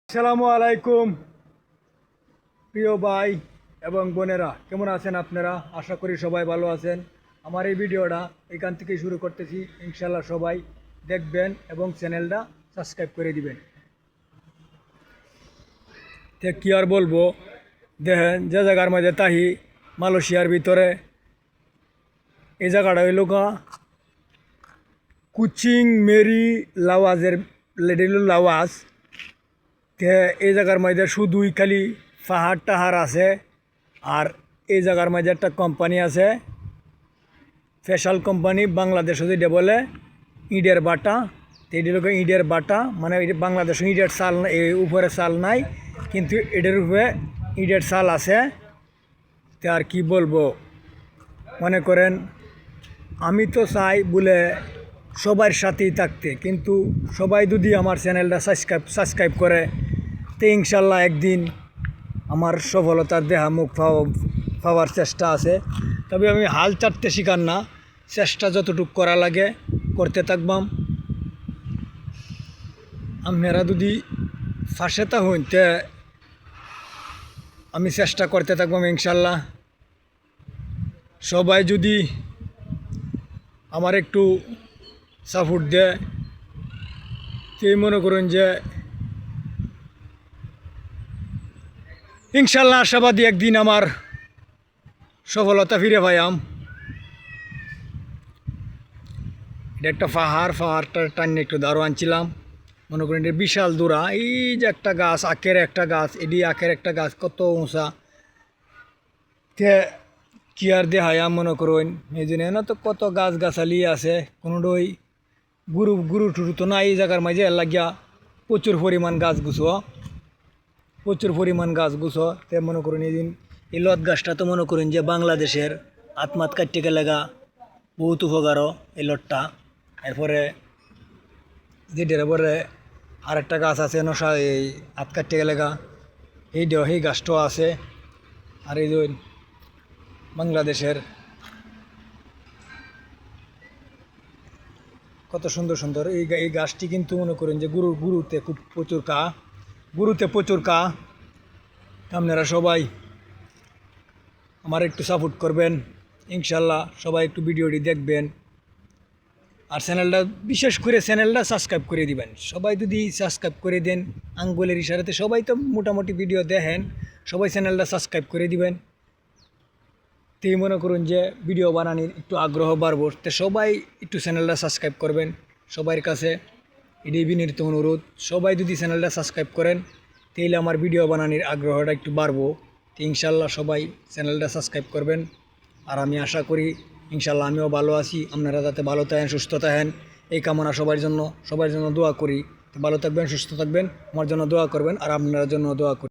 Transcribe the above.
আসসালামু আলাইকুম প্রিয় ভাই এবং বোনেরা, কেমন আছেন আপনারা? আশা করি সবাই ভালো আছেন। আমার এই ভিডিওটা এখান থেকে শুরু করতেছি। ইনশাল্লাহ সবাই দেখবেন এবং চ্যানেলটা সাবস্ক্রাইব করে দিবেন। তে কী আর বলবো, দেখেন যে জায়গার মাঝে তাহি মালয়েশিয়ার ভিতরে এই জায়গাটা হইল কুচিং মেরি লাওয়াজের লেডিল লাওয়াজ। তে এই জায়গার মধ্যে শুধুই খালি পাহাড় টাহাড় আছে। আর এই জায়গার মধ্যে একটা কোম্পানি আছে, স্পেশাল কোম্পানি, বাংলাদেশে যেটা বলে ইটের বাটা। তো এটি লোক ইটের বাটা, মানে বাংলাদেশে ইটের চাল, এই উপরে চাল নাই, কিন্তু এটার উপরে ইটের চাল আছে। তো আর কি বলবো, মনে করেন আমি তো চাই বলে সবার সাথেই থাকতে, কিন্তু সবাই যদি আমার চ্যানেলটা সাবস্ক্রাইব করে, তো ইনশাল্লাহ একদিন আমার সফলতার দেহা মুখ পাওয়ার চেষ্টা আছে। তবে আমি হাল চাটতে শিকার না, চেষ্টা যতটুকু করা লাগে করতে থাকবাম। আপনারা যদি ফাঁসে তা হইতে আমি চেষ্টা করতে থাকবাম ইনশাল্লাহ। সবাই যদি আমার একটু সাপোর্ট দেয়, সেই মনে করুন যে ইনশাল্লাহ আশাবাদী একদিন আমার সফলতা ফিরে পাইয়াম। এটা একটা পাহাড়টা টান্নে একটু দাঁড়ো আনছিলাম। মনে করেন এটা বিশাল দূরা, এই যে একটা গাছ, আখের একটা গাছ, এডি আখের একটা গাছ, কত উঁচা। তে কি আর দেখায়াম, মনে করুন এই জন্য না তো কত গাছ গাছালি আছে, কোনোটাই গুরু টুরু তো না এই জায়গার মাঝে লাগিয়া প্রচুর পরিমাণ গাছ গুছো। তে মনে করুন এই দিন এই লত গাছটা তো মনে করুন যে বাংলাদেশের আত্মাত কাটতে গেলে বহুত উপকারও এই লটটা। এরপরে যেটার পরে আরেকটা গাছ আছে নশা, এই হাত কাটতে গেলে সেই গাছটাও আছে। আর এই যে বাংলাদেশের কত সুন্দর সুন্দর এই গাছটি, কিন্তু মনে করেন যে গুরুতে প্রচুর কা। আপনারা সবাই আমার একটু সাপোর্ট করবেন ইনশাল্লাহ। সবাই একটু ভিডিওটি দেখবেন, আর চ্যানেলটা, বিশেষ করে চ্যানেলটা সাবস্ক্রাইব করে দিবেন। সবাই যদি সাবস্ক্রাইব করে দেন আঙ্গুলের ইশারাতে, সবাই তো মোটামুটি ভিডিও দেখেন, সবাই চ্যানেলটা সাবস্ক্রাইব করে দিবেন। তেই মনে করুন যে ভিডিও বানানোর একটু আগ্রহ বাড়বো। তো সবাই একটু চ্যানেলটা সাবস্ক্রাইব করবেন। সবার কাছে এটাই বিনীত অনুরোধ, সবাই যদি চ্যানেলটা সাবস্ক্রাইব করেন তাহলে আমার ভিডিও বানানোর আগ্রহটা একটু বাড়বো। তো ইনশাল্লাহ সবাই চ্যানেলটা সাবস্ক্রাইব করবেন। আর আমি আশা করি ইনশাল্লাহ আমিও ভালো আছি, আপনারা যাতে ভালো থাকেন, সুস্থ থাকেন, এই কামনা সবার জন্য দোয়া করি। তো ভালো থাকবেন, সুস্থ থাকবেন, আমার জন্য দোয়া করবেন, আর আপনার জন্য দোয়া করি।